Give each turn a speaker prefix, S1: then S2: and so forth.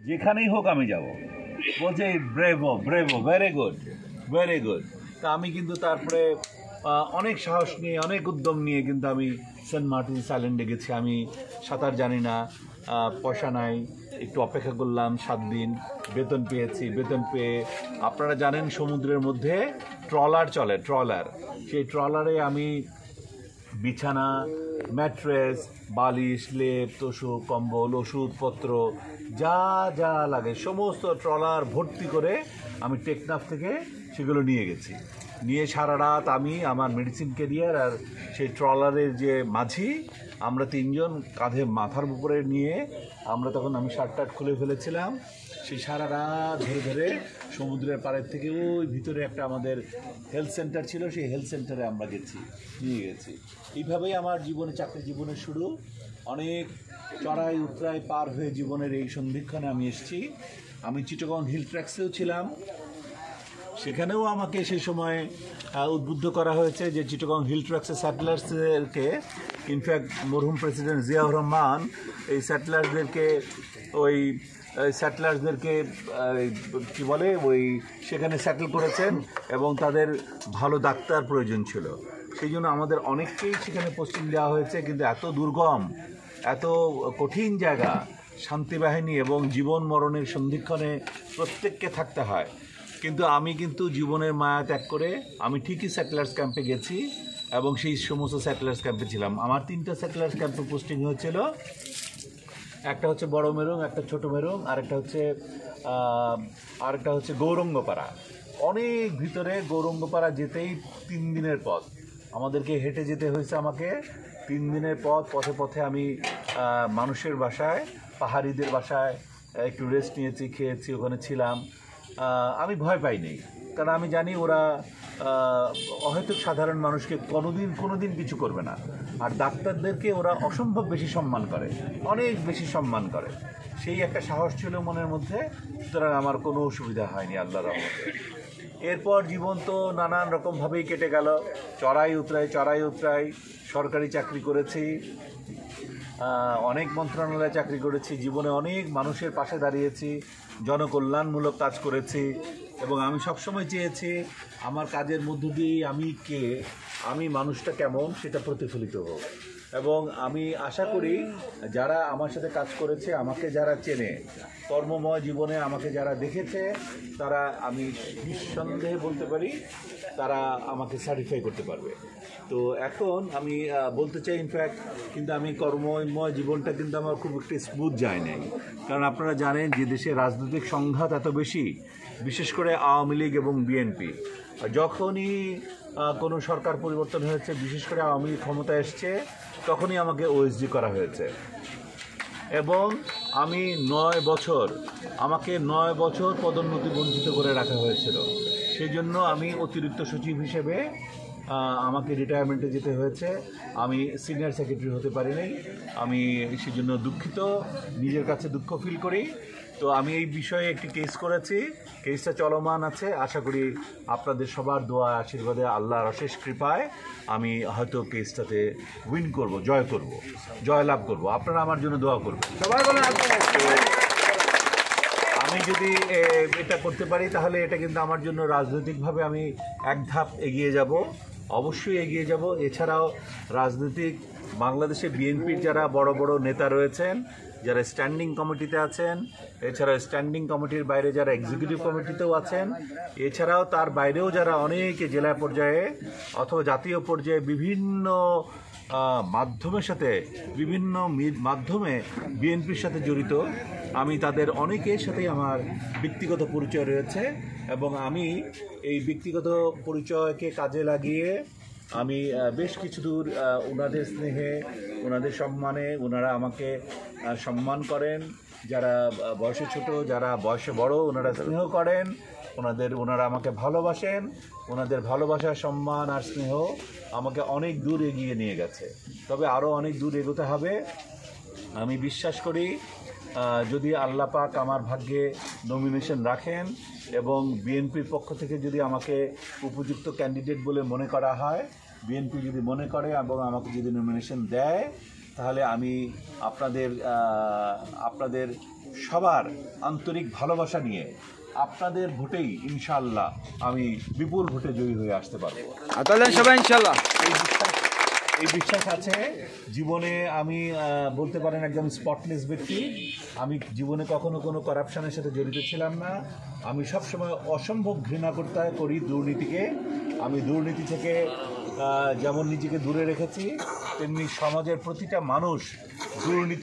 S1: যেখানেই হোক আমি যাব। বলছে bravo bravo, very good very good. তা আমি কিন্তু তারপরে অনেক সাহস নিয়ে অনেক উদ্যম নিয়ে কিন্তু আমি সেন্ট মার্টিনস আইল্যান্ডে গেছি। আমি সাঁতার জানি না, পয়সা নাই, একটু অপেক্ষা করলাম 7 দিন, বেতন পেয়েছি। বেতন পেয়ে আপনারা জানেন সমুদ্রের মধ্যে ট্রলার চলে, ট্রলার। সেই ট্রলারে আমি বিছানা, ম্যাট্রেস, বালিশ, লেপ, তোষক, কম্বল, ওষুধপত্র যা যা লাগে সমস্ত ট্রলার ভর্তি করে আমি টেকনাফ থেকে সেগুলো নিয়ে গেছি। নিয়ে সারা রাত আমি আমার মেডিসিন ক্যারিয়ার আর সেই ট্রলারের যে মাঝি, আমরা 3 জন কাঁধে মাথার উপরে নিয়ে আমরা তখন আমি শার্ট টার্ট খুলে ফেলেছিলাম। সেই সারা রাত ধরে ধরে সমুদ্রের পাড়ের থেকে ওই ভিতরে একটা আমাদের হেলথ সেন্টার ছিল, সেই হেলথ সেন্টারে আমরা নিয়ে গেছি। এইভাবেই আমার জীবনে, চাকরি জীবনের শুরু। অনেক চড়াই উতরাই পার হয়ে জীবনের এই সন্ধিক্ষণে আমি এসেছি। আমি চিটাগং হিল ট্র্যাক্সেও ছিলাম, সেখানেও আমাকে সেই সময় উদ্বুদ্ধ করা হয়েছে যে চিটাগং হিল ট্র্যাক্সের স্যাটেলাইটসদেরকে, ইনফ্যাক্ট মরহুম প্রেসিডেন্ট জিয়াউর রহমান এই স্যাটেলাইটসদেরকে কী বলে সেখানে সেটেল করেছেন এবং তাদের ভালো ডাক্তার প্রয়োজন ছিল। সেই জন্য আমাদের অনেককেই সেখানে পোস্টিং দেওয়া হয়েছে। কিন্তু এত দুর্গম, এত কঠিন জায়গা, শান্তিবাহিনী এবং জীবন মরণের সন্ধিক্ষণে প্রত্যেককে থাকতে হয়। কিন্তু আমি জীবনের মায়া ত্যাগ করে আমি ঠিকই স্যাটেলাইটস ক্যাম্পে গেছি এবং সেই সমস্ত স্যাটেলাইটস ক্যাম্পে ছিলাম। আমার 3টা স্যাটেলাইটস ক্যাম্পে পোস্টিং হয়েছিল। একটা হচ্ছে বড় মেরুং, একটা ছোট মেরুং, আরেকটা হচ্ছে গৌরঙ্গপাড়া। অনেক ভিতরে গৌরঙ্গপাড়া যেতেই 3 দিনের পথ, আমাদেরকে হেঁটে যেতে হয়েছে। আমাকে 3 দিনের পথে পথে আমি মানুষের বাসায়, পাহাড়িদের বাসায় একটু রেস্ট নিয়েছি, খেয়েছি, ওখানে ছিলাম। আমি ভয় পাইনি, কারণ আমি জানি ওরা অহেতুক সাধারণ মানুষকে কোনোদিন কিছু করবে না। আর ডাক্তারদেরকে ওরা অসম্ভব বেশি সম্মান করে, অনেক বেশি সম্মান করে। সেই একটা সাহস ছিল মনের মধ্যে, সুতরাং আমার কোনো অসুবিধা হয়নি আল্লাহর রহমতে। এরপর জীবন তো নানান রকমভাবেই কেটে গেল, চড়াই উতরাই। সরকারি চাকরি করেছি, অনেক মন্ত্রণালয়ে চাকরি করেছি, জীবনে অনেক মানুষের পাশে দাঁড়িয়েছি, জনকল্যাণমূলক কাজ করেছি এবং আমি সবসময় চেয়েছি আমার কাজের মধ্য দিয়েই আমি মানুষটা কেমন সেটা প্রতিফলিত হোক। এবং আমি আশা করি যারা আমার সাথে কাজ করেছে, আমাকে যারা চেনে, কর্মময় জীবনে আমাকে যারা দেখেছে, তারা, আমি নিঃসন্দেহে বলতে পারি, তারা আমাকে সার্টিফাই করতে পারবে। তো এখন আমি বলতে চাই, ইনফ্যাক্ট কিন্তু আমি কর্মময় জীবনটা কিন্তু আমার খুব একটা স্মুথ যায় নাই। কারণ আপনারা জানেন যে দেশে রাজনৈতিক সংঘাত এত বেশি, বিশেষ করে আওয়ামী লীগ এবং বিএনপি। যখনই কোনো সরকার পরিবর্তন হয়েছে, বিশেষ করে আওয়ামী লীগ ক্ষমতায় এসছে, তখনই আমাকে ওএসডি করা হয়েছে এবং আমাকে 9 বছর পদোন্নতি বঞ্চিত করে রাখা হয়েছিল। সেই জন্য আমি অতিরিক্ত সচিব হিসেবে আমাকে রিটায়ারমেন্টে যেতে হয়েছে। আমি সিনিয়র সেক্রেটারি হতে পারি নাই। আমি সেই জন্য দুঃখিত, নিজের কাছে দুঃখ ফিল করি। তো আমি এই বিষয়ে একটি কেস করেছি, কেসটা চলমান আছে। আশা করি আপনাদের সবার দোয়া আশীর্বাদে, আল্লাহর অশেষ কৃপায় আমি হয়তো কেসটাতে জয়লাভ করব। আপনারা আমার জন্য দোয়া করবেন, সবাই বলেন। আমি যদি এটা করতে পারি তাহলে এটা কিন্তু আমার জন্য রাজনৈতিকভাবে আমি এক ধাপ এগিয়ে যাব, অবশ্যই এগিয়ে যাব। এছাড়াও বাংলাদেশে বিএনপির যারা বড় বড় নেতা রয়েছেন, যারা স্ট্যান্ডিং কমিটিতে আছেন, এছাড়াও স্ট্যান্ডিং কমিটির বাইরে যারা এক্সিকিউটিভ কমিটিতেও আছেন, এছাড়াও তার বাইরেও যারা অনেকে জেলা পর্যায়ে অথবা জাতীয় পর্যায়ে বিভিন্ন মাধ্যমে বিএনপির সাথে জড়িত, আমি তাদের অনেকের সাথেই আমার ব্যক্তিগত পরিচয় রয়েছে এবং আমি এই ব্যক্তিগত পরিচয়কে কাজে লাগিয়ে আমি বেশ কিছু দূর ওনাদের স্নেহে, ওনাদের সম্মানে, ওনারা আমাকে সম্মান করেন। যারা বয়সে ছোট, যারা বয়সে বড়, ওনারা স্নেহ করেন, ওনারা আমাকে ভালোবাসেন। ওনাদের ভালোবাসা, সম্মান আর স্নেহ আমাকে অনেক দূর এগিয়ে নিয়ে গেছে, তবে আরও অনেক দূর এগোতে হবে। আমি বিশ্বাস করি যদি আল্লাহ পাক আমার ভাগ্যে নমিনেশন রাখেন এবং বিএনপির পক্ষ থেকে যদি আমাকে উপযুক্ত ক্যান্ডিডেট বলে মনে করা হয়, বিএনপি যদি মনে করে এবং আমাকে যদি নমিনেশন দেয়, তাহলে আমি আপনাদের সবার আন্তরিক ভালোবাসা নিয়ে আপনাদের ভোটেই ইনশাআল্লাহ আমি বিপুল ভোটে জয়ী হয়ে আসতে পারবো।
S2: সবাই ইনশাআল্লাহ
S1: এই বিশ্বাস আছে। জীবনে আমি বলতে পারেন একদম স্পটলেস ব্যক্তি। আমি জীবনে কখনো কোনো করাপশনের সাথে জড়িত ছিলাম না। আমি সবসময় অসম্ভব ঘৃণা করি দুর্নীতিকে। আমি দুর্নীতি থেকে যেমন নিজেকে দূরে রেখেছি, তেমনি সমাজের প্রতিটা মানুষ দুর্নীতি